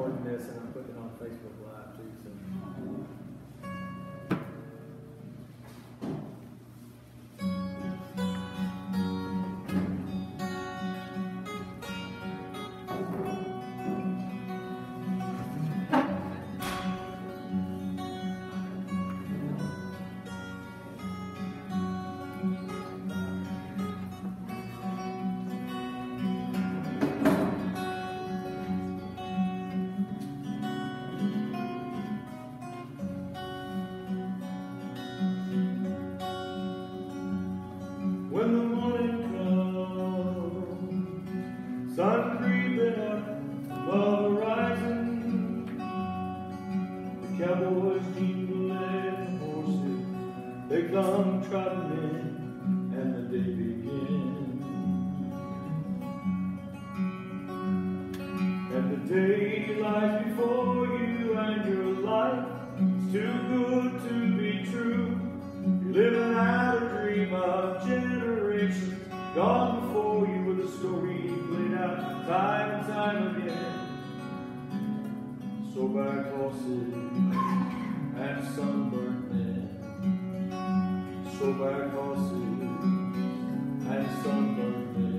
recording this and I'm putting it on Facebook Live too. So. When the morning comes, sun creeping up above the horizon, the cowboys jingle and the horses, they come trotting in, and the day begins. And the day lies before you, and your life is too good to be true. You're living out a dream of generations gone before you, with a story played out time and time again. Sore-back horses and sunburned men. Sore-back horses and sunburned men.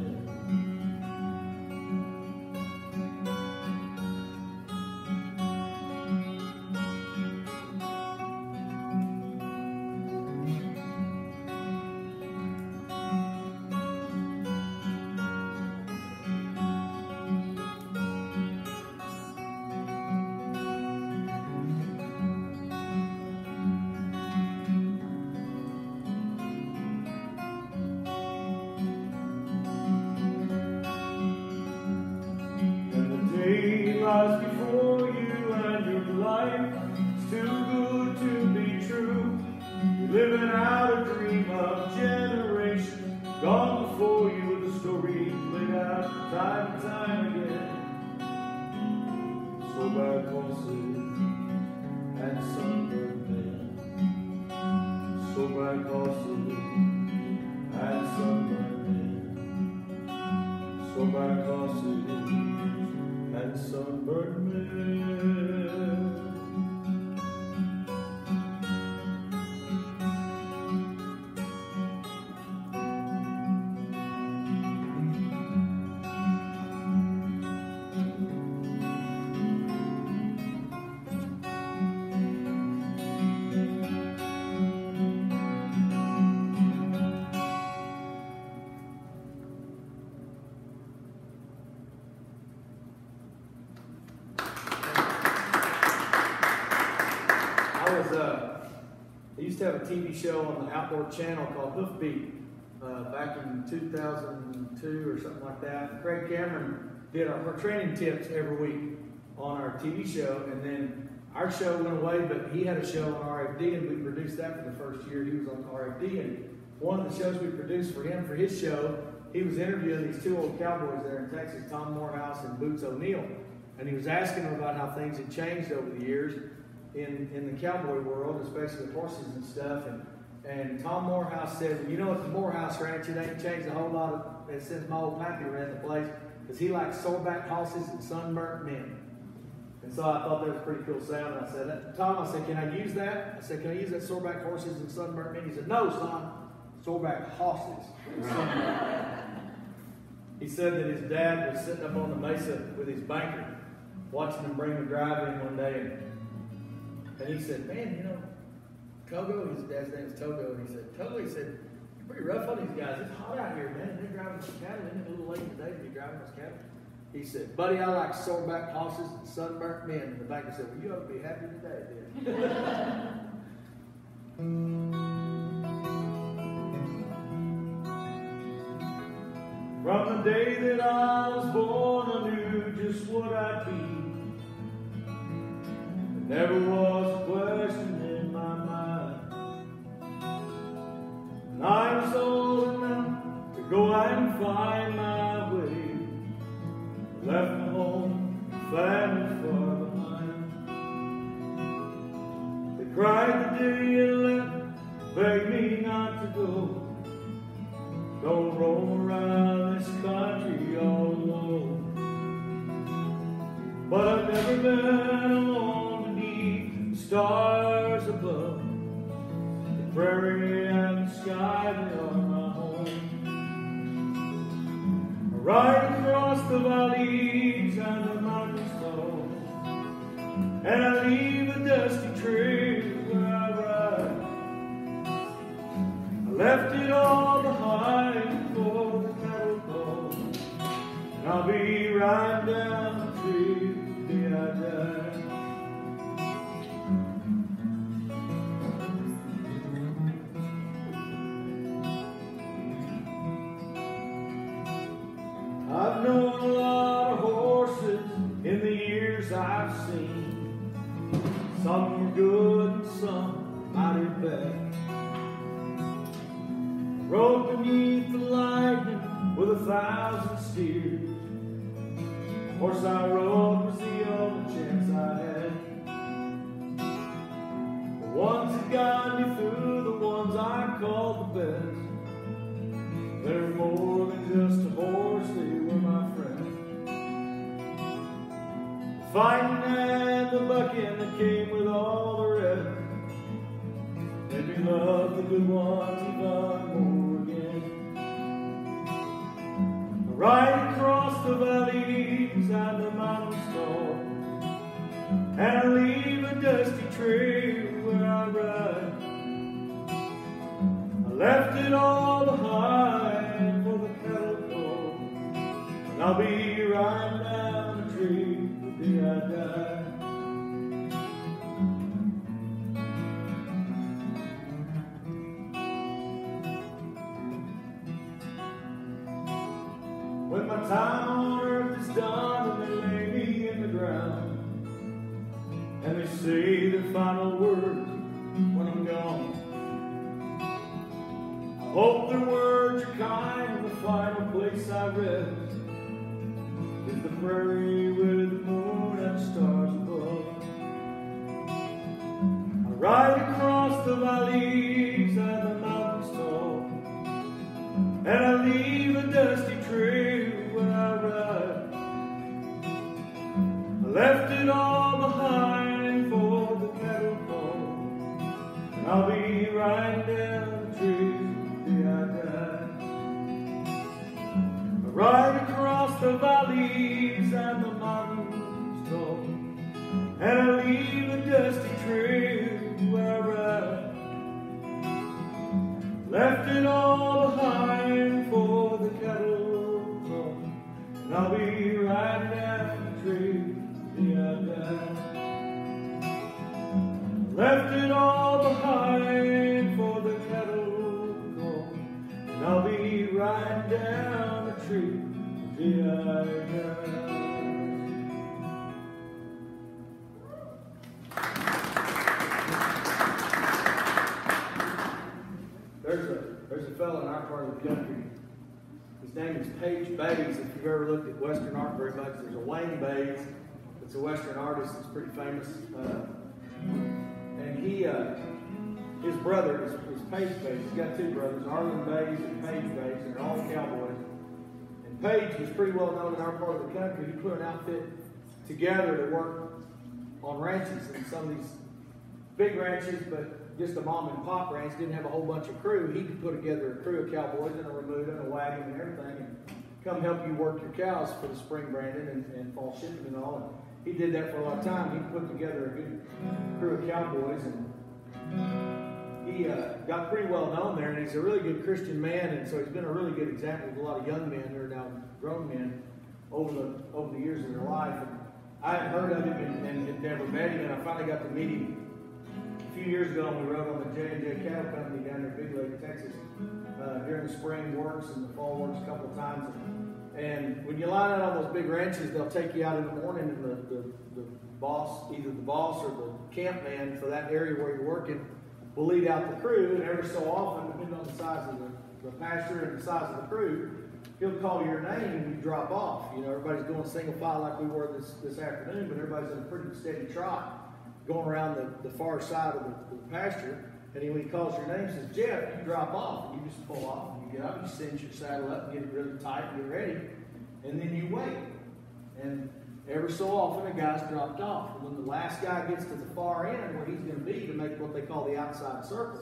Lies before you, and your life is too good to be true. You're living out a dream of generations gone before you, with a story played out time and time again. Sore-back horses and sunburned men. Sore-back horses and sunburned men. Sore-back horses and sunburned men. I used to have a TV show on the Outdoor Channel called Hoofbeat back in 2002 or something like that. And Craig Cameron did our training tips every week on our TV show, and then our show went away, but he had a show on RFD, and we produced that for the first year he was on RFD. And one of the shows we produced for him for his show, he was interviewing these two old cowboys there in Texas, Tom Morehouse and Boots O'Neill, and he was asking them about how things had changed over the years in the cowboy world, especially with horses and stuff. And Tom Morehouse said, you know, at the Morehouse Ranch, it ain't changed a whole lot since my old pappy ran the place, because he likes sore-back horses and sunburnt men. And so I thought that was a pretty cool sound. And I said, Tom, I said, can I use that? I said, can I use that sore-back horses and sunburnt men? He said, no, son, sore-back horses and sunburnt men. He said that his dad was sitting up on the mesa with his banker, watching him bring the drive in one day, and he said, man, you know, Togo, his dad's name is Togo, and he said, Togo, he said, you're pretty rough on these guys. It's hot out here, man, and they're driving some cattle. Isn't it a little late today to be driving those cattle? He said, buddy, I like sore-back horses and sunburnt men. And the banker said, well, you ought to be happy today, dude. From the day that I was born, I knew just what I'd be. There never was a question in my mind. And I was old enough to go out and find my way. I left my home, family far behind. They cried the day you left, begged me not to go. Don't roam around this country all alone. But I've never sleeping alone beneath the stars above. The prairie and the sky, they are my home. I ride across the valleys and the mountains low, and I leave a dusty trail where I ride. I left it all behind for the cattle go, and I'll be riding down the trail the day I die. I've known a lot of horses in the years I've seen. Some were good and some mighty bad. I rode beneath the lightning with 1,000 steers. The horse I rode was the only chance I had. The ones that got me through, the ones I called the best. They're more than just a horse, they were my friends. The fighting and the bucking that came with all the rest made me love the good ones even more again. I ride across the valleys and the mountains tall, and I leave a dusty trail where I ride. I left it all behind for the cattle go, and I'll be riding down the trail the day I die. When my time on earth is done and they lay me in the ground, and they say their final word when I'm gone, I hope their words are kind, and the final place I rest is the prairie with the moon and stars above. I ride across the valleys and the mountains tall, and I leave a dusty trail where I ride. I left it all behind for the cattle call, and I'll be riding down the trail the day I die. I ride across the valleys and the mountains tall, and I leave a dusty trail where I ride. Left it all behind for the cattle call, and I'll be riding down the trail the day I die. Left it all behind for the cattle call, and I'll be riding down the trail the day I die. There's a fellow in our part of the country. His name is Page Bays. If you've ever looked at Western art very much, there's a Wayne Bays. It's a Western artist that's pretty famous. And his brother is Page Bays. He's got two brothers, Arlen Bays and Page Bays, and they're all Cowboys. And Page was pretty well known in our part of the country. He put an outfit together to work on ranches, and some of these big ranches, but just a mom and pop ranch, didn't have a whole bunch of crew. He could put together a crew of cowboys and a remuda and a wagon and everything, and come help you work your cows for the spring branding and fall shipping and all. And he did that for a long time. He put together a good crew of cowboys, and he got pretty well known there. And he's a really good Christian man, and so he's been a really good example of a lot of young men who are now grown men over the years of their life. And I had heard of him and had never met him, and I finally got to meet him a few years ago. We rode on the J&J Cattle Company down there in Big Lake, Texas, during the spring works and the fall works a couple of times. And when you line out on those big ranches, they'll take you out in the morning, and the boss, either the boss or the camp man for that area where you're working, will lead out the crew. And every so often, depending on the size of the pasture and the size of the crew, he'll call your name and you drop off. You know, everybody's going single file like we were this afternoon, but everybody's in a pretty steady trot going around the far side of the pasture. And when he calls your name, says, Jeff, you drop off. And you just pull off, and you get up, you cinch your saddle up, and get it really tight, and get ready. And then you wait. And every so often a guy's dropped off. And when the last guy gets to the far end where he's going to be to make what they call the outside circle,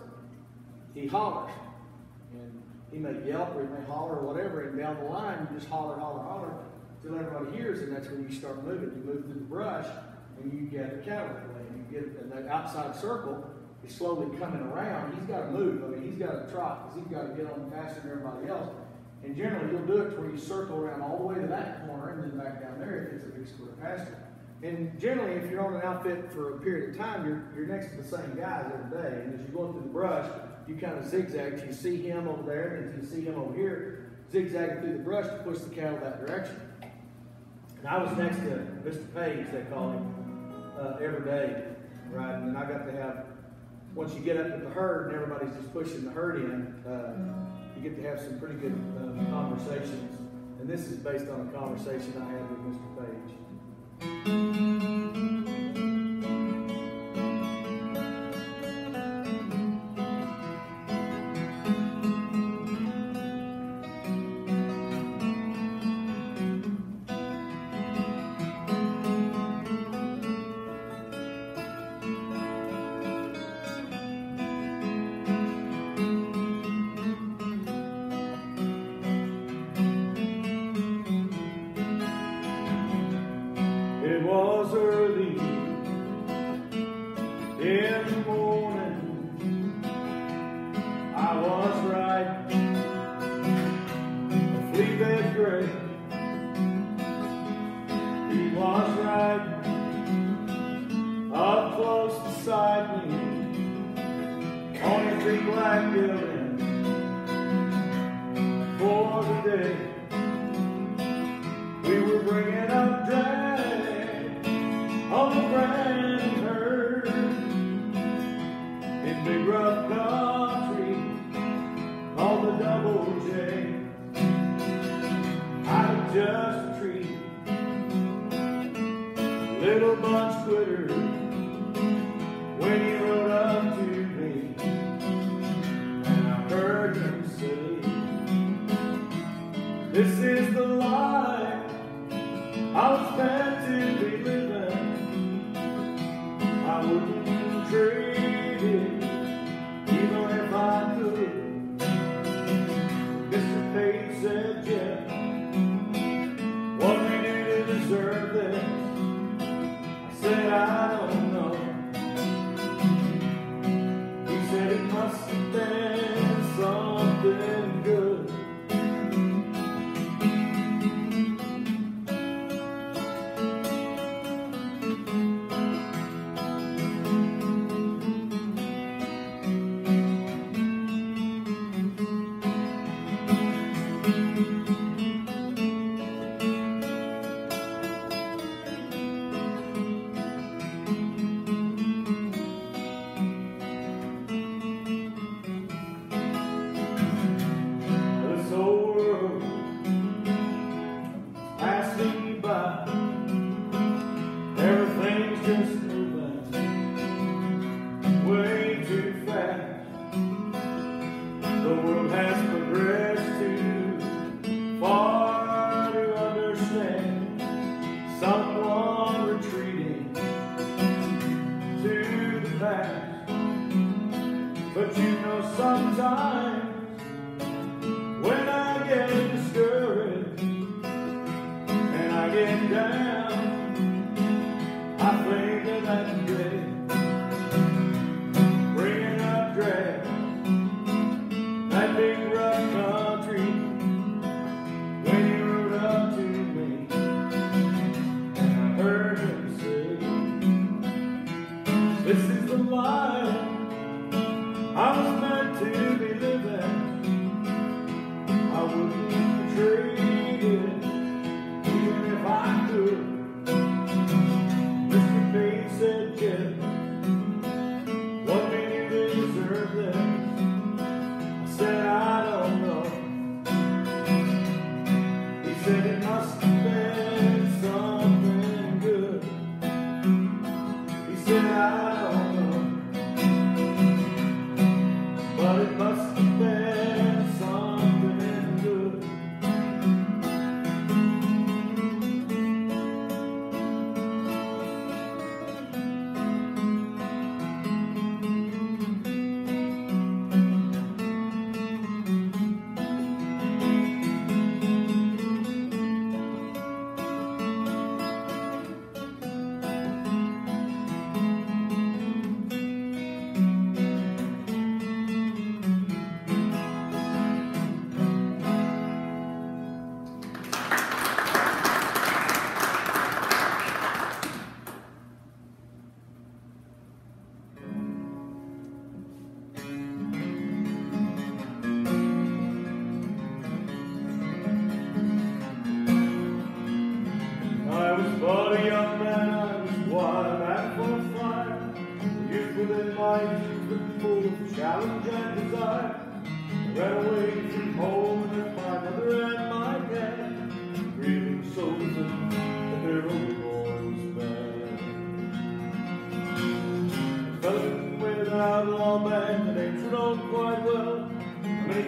he hollers. And he may yelp or he may holler or whatever, and down the line you just holler, holler, holler until everybody hears, and that's when you start moving. You move through the brush and you gather cattle that way. And you get and that outside circle is slowly coming around. He's got to move. I mean, he's got to trot because he's got to get on faster than everybody else. And generally, you'll do it to where you circle around all the way to that corner and then back down there if it's a big square pasture. And generally, if you're on an outfit for a period of time, you're next to the same guys every day. And as you're going through the brush, you kind of zigzag. You see him over there, and you see him over here, zigzagging through the brush to push the cattle that direction. And I was next to Mr. Page, they call him, every day, right? And I got to have, once you get up to the herd and everybody's just pushing the herd in, you get to have some pretty good conversations. And this is based on a conversation I had with Mr. Page. It was early in the morning. I was riding a fleabed gray. He was riding up close beside me on his big black building for the day. We were bringing up drag on the brand herd in big rough country called the Double J. I was just a treat, little bunch quitter when he rode up to me, and I heard him say, "This is the life I was meant to be living. I wouldn't trade it, even if I could." Mr. Page said, "Jeff, what we do to deserve this?" I said, "I don't know." He said, "It must have been something good." This old world passing me by. Everything's just moving way too fast. The world has progressed too far to understand someone retreating to the past. But you know, sometimes when I get discouraged and I get down, I think of that day, bringing up drag, that big rough country, when he rode up to me, and I heard him say, "This is the life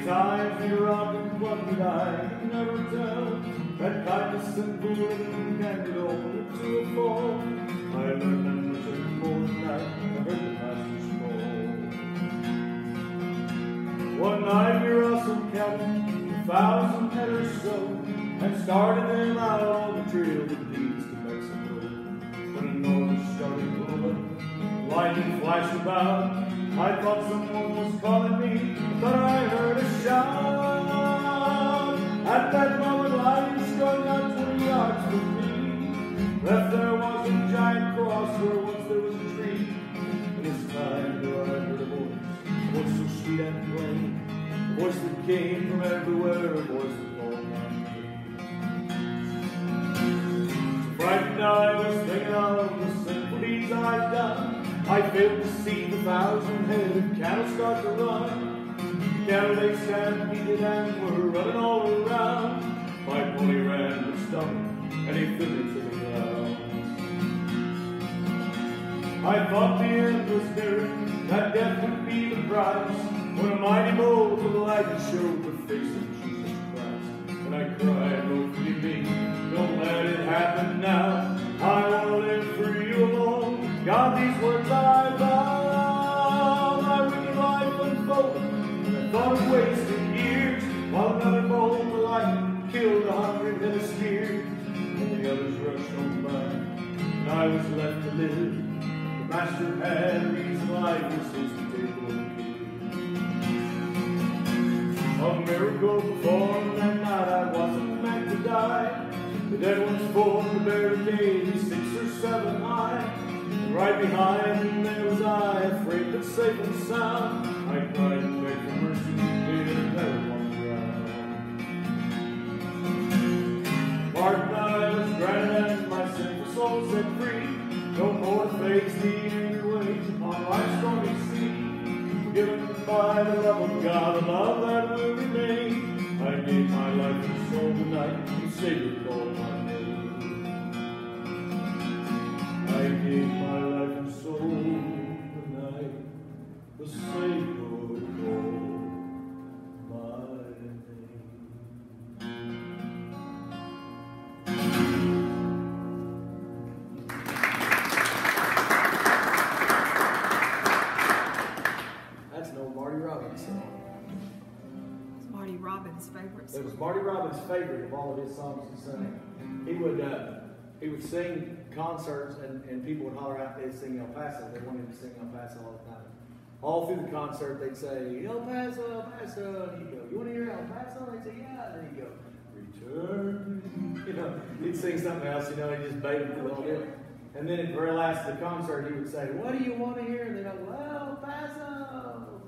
times we rocked and plundered, I can never tell. That kindness and bullying can get over to a fall. I learned that much every morning night I heard the master's call. One night we rustled cattle, 1,000 head or so, and started them out on the trail that leads to Mexico. When a north started blowing, lightning flashed about, I thought someone was calling me, but I heard a shout. At that moment, lightning struck out 20 yards from me. Left there was a giant cross where once there was a tree. And this time I heard a voice so sweet and plain, a voice that came from everywhere, a voice that called my name. Frightened I was thinking of the sinful deeds I'd done. I failed to see the 1,000 head of cattle start to run. Cattle they stampeded and were running all around. My pony ran with stomach and he threw me to the ground. I thought the end was near, that death would be the prize, when a mighty bolt of light showed the face of Jesus Christ. And I cried, oh forgive me, don't let it happen now. I want to live for you alone. God, these words I vow. My wicked life unfolded, and I thought of wasted years, while another bolt of lightning killed 100 head of steers. And the others rushed on by, and I was left to live. The master had a reason life was his to take away. A miracle performed that night, I wasn't meant to die. The dead ones formed a barricade 6 or 7 high. Right behind there was I, afraid but safe and sound. I cried and begged for mercy, did never want to drown. Pardon I was granted and my sinful soul set free. No more to face the angry waves upon life's stormy sea. Forgiven by the love of God, a love that will remain. I gave my life and soul tonight, and Savior called my name. I gave my life and soul tonight, the Savior called my name. That's an old Marty Robbins song. It's Marty Robbins' favorite song. It was Marty Robbins' favorite of all of his songs he sang. He would sing concerts, and people would holler out, they'd sing El Paso. They wanted to sing El Paso all the time. All through the concert, they'd say, El Paso, El Paso. And he'd go, you want to hear El Paso? They'd say, yeah. And then he'd go, return. You know, he'd sing something else, you know, he just bait them to the whole deal. And then at the very last of the concert, he would say, what do you want to hear? And they'd go, well, El Paso.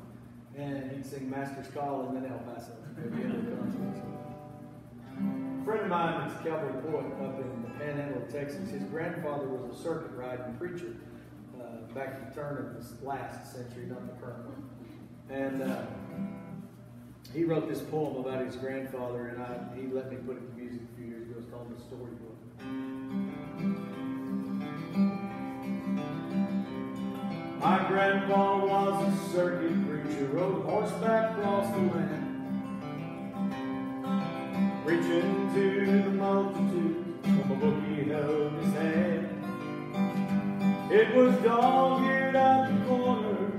And he'd sing Master's Call and then El Paso at the end of the concert. A friend of mine is a cowboy poet up in the Panhandle of Texas. His grandfather was a circuit riding preacher back at the turn of this last century, not the current one. And he wrote this poem about his grandfather, and he let me put it to music a few years ago. It's called The Storybook. My grandpa was a circuit preacher, rode horseback across the land, preaching to the multitude from a book he held in his hand. It was dog-eared at the corner,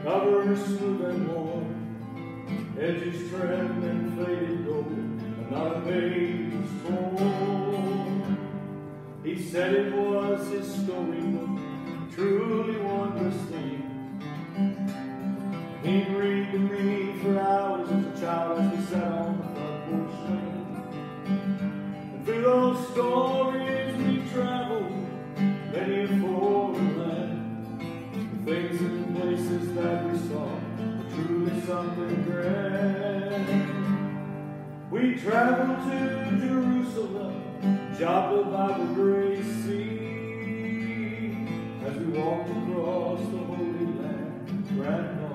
cover smooth and worn, edges trimmed and faded gold, and not a page was torn. He said it was his storybook, a truly wondrous thing. He'd read to me for hours as a child as we sat on the front porch swing. And through those stories we traveled many a foreign land. The things and places that we saw were truly something grand. We traveled to Jerusalem, Joppa by the Great Sea, as we walked across the Holy Land, Grandma,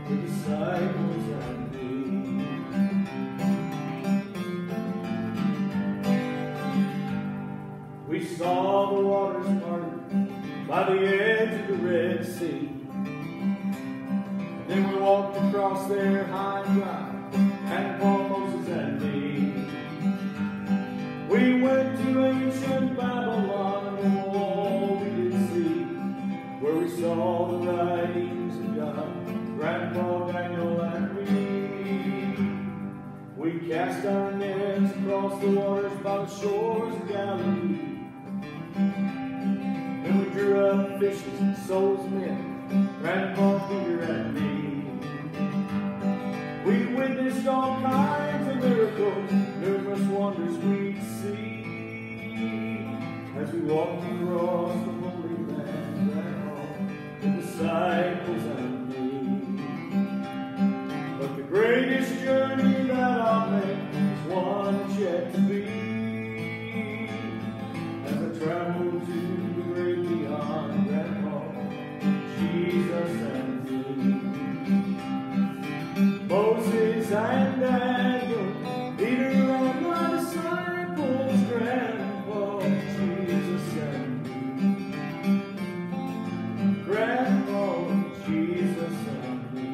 the disciples and me. We saw the waters parted by the edge of the Red Sea. And then we walked across there high and dry, Grandpa, Moses, and me. We went to ancient Babylon, and all we did see, where we saw the writings of God, Grandpa, Daniel, and me. We cast our nets across the waters by the shores of Galilee. And we drew up fishes and souls of men, Grandpa, Peter, and me. We witnessed all kinds of miracles, numerous wonders we'd see, as we walked across the Holy Land, Grandpa, the disciples and me. But the greatest journey that I'll make is one that's yet to be, as I travel to the great beyond, Grandpa, Jesus and me. Moses and Daniel, Peter and my disciples, Grandpa, Jesus and me. Grandpa, Jesus and me.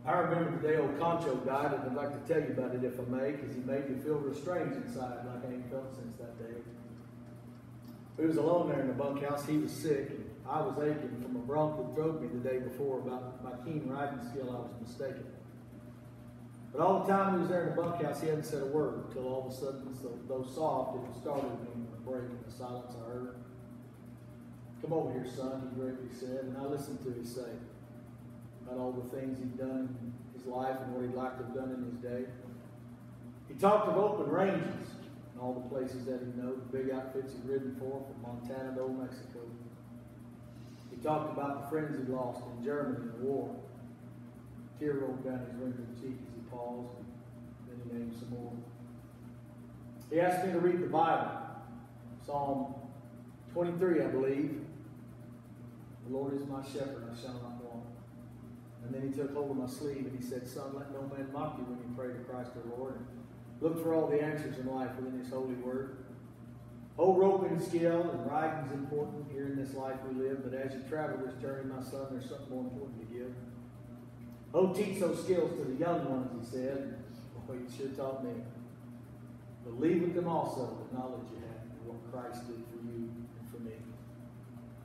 I remember the day old Concho died, and I'd like to tell you about it if I may, because he made me feel real strange inside, like I ain't felt since that day. We was alone there in the bunkhouse. He was sick, and I was aching from a bronc that drove me the day before about my keen riding skill. I was mistaken. But all the time he was there in the bunkhouse, he hadn't said a word until all of a sudden, though soft, it startled me in a break in the silence I heard. "Come over here, son," he gravely said, and I listened to him say about all the things he'd done in his life and what he'd like to have done in his day. He talked of open ranges and all the places that he'd known, the big outfits he'd ridden for, from Montana to Old Mexico. He talked about the friends he'd lost in Germany in the war. A tear rolled down his wrinkled cheek as he paused, and then he named some more. He asked me to read the Bible, Psalm 23, I believe. "The Lord is my shepherd, I shall not want." And then he took hold of my sleeve and he said, "Son, let no man mock you when you pray to Christ our Lord. And look for all the answers in life within his holy word. Hold roping skill and riding's important here in this life we live, but as you travel this journey, my son, there's something more important to give. Oh, teach those skills to the young ones," he said. Boy, you sure taught me. "But leave with them also the knowledge you have of what Christ did for you and for me."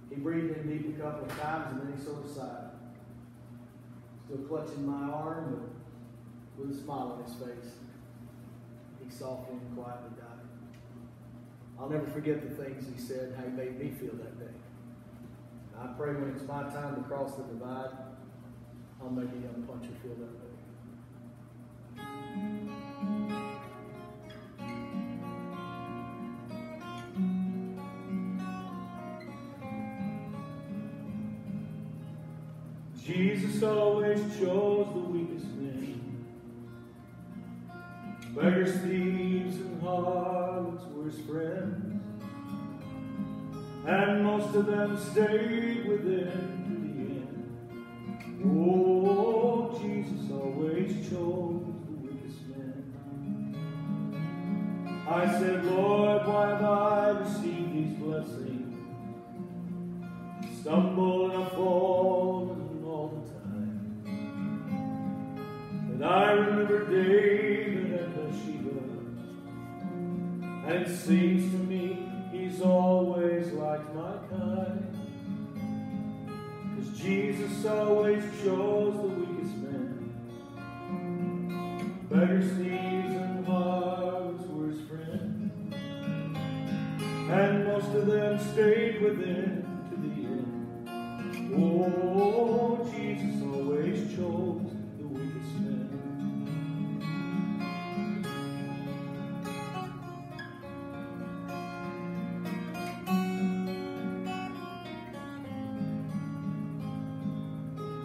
He breathed in deep a couple of times and then he sort of sighed. Still clutching my arm, but with a smile on his face. He softly and quietly died. I'll never forget the things he said, how he made me feel that day. And I pray when it's my time to cross the divide, I'll make a young puncher feel that way. Jesus always chose the weakest men. Beggars, thieves, and harlots were his friends, and most of them stayed with him to the end. Oh, Jesus always chose the weakest men. I said, "Lord, why have I received these blessings? Stumble and I fall all the time. And I remember David and Bathsheba, and it seems to me he's always liked my kind. 'Cause Jesus always chose the weakest men. Beggars, thieves, and harlots were his friends, and most of them stayed with him to the end. Oh, Jesus always chose the weakest men."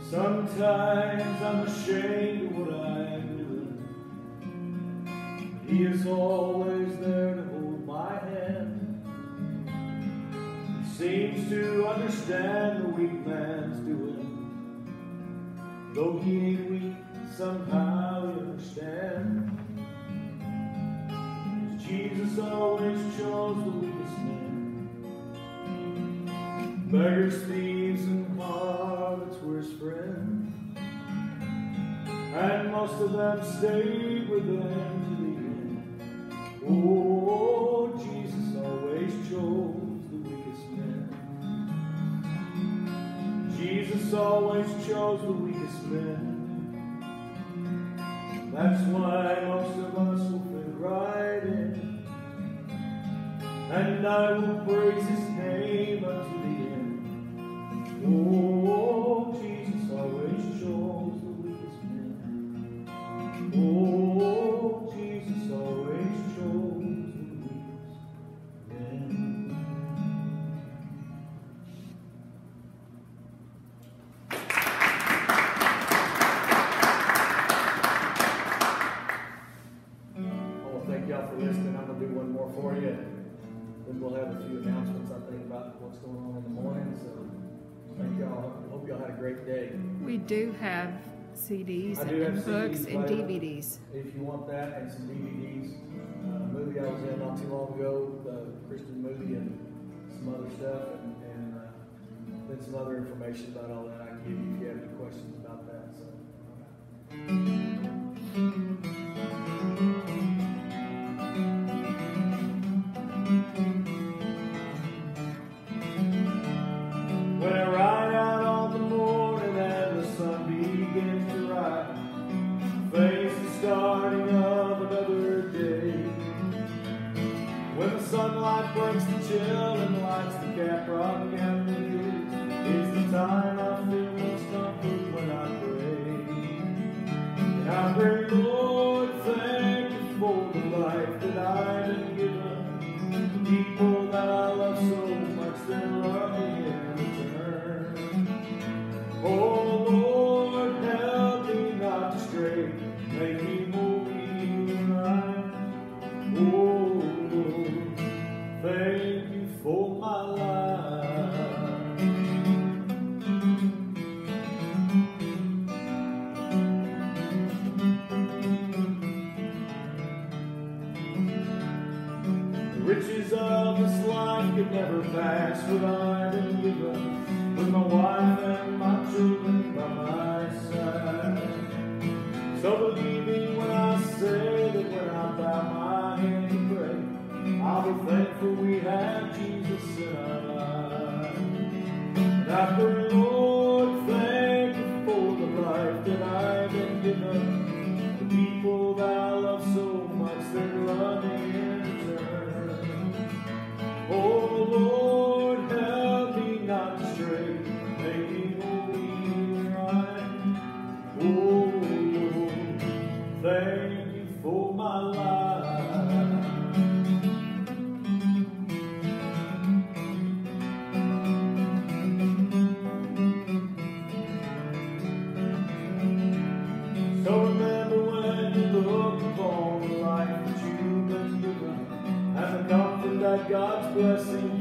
Sometimes I'm ashamed of what I'm doing. He is always there to hold my hand. He seems to understand the weak man's doing. Though he ain't weak, somehow he understands. 'Cause Jesus always chose the weakest men. Beggars, thieves, and harlots were his friends, and most of them stayed with them to the end. Oh, Jesus always chose the weakest men. Jesus always chose the weakest men. That's why most of us will fit right in, and I will praise his name unto the end. Oh, Jesus always chose the weakest men. Oh, Jesus always chose the weakest men. I want to thank y'all for listening. I'm going to do one more for you. Then we'll have a few announcements, I think, about what's going on in the morning. So thank y'all. I hope y'all had a great day. We do have CDs I do have and books CDs and available DVDs. if you want that, and some DVDs. A movie I was in not too long ago, the Christian movie, and some other stuff, and then some other information about all that I can give you if you have any questions about that. So. When I ride out on the morning and the sun begins to rise, face the starting of another day. When the sunlight breaks the chill and lights the caprock candles, is the time I feel most comfort when I pray. And I pray, Lord, thank you for the life that I've been given, the people that I love so much that love me in return. Oh Lord, help me not to stray, make me holy and right. Oh Lord, thank you for my life. The riches of this life could never pass what I've been given, with my wife and my children by my side. So believe me when I say that when I bow my head to pray, I'll be thankful we have Jesus in our lives. And I pray, Lord, thank you for the life that I've been given, the people that I love so much that love me in return. Oh Lord, help me not to stray, make me holy and right. Oh Lord, thank you for my life. So remember when you look upon the life that you've been given, and the comfort that God's blessing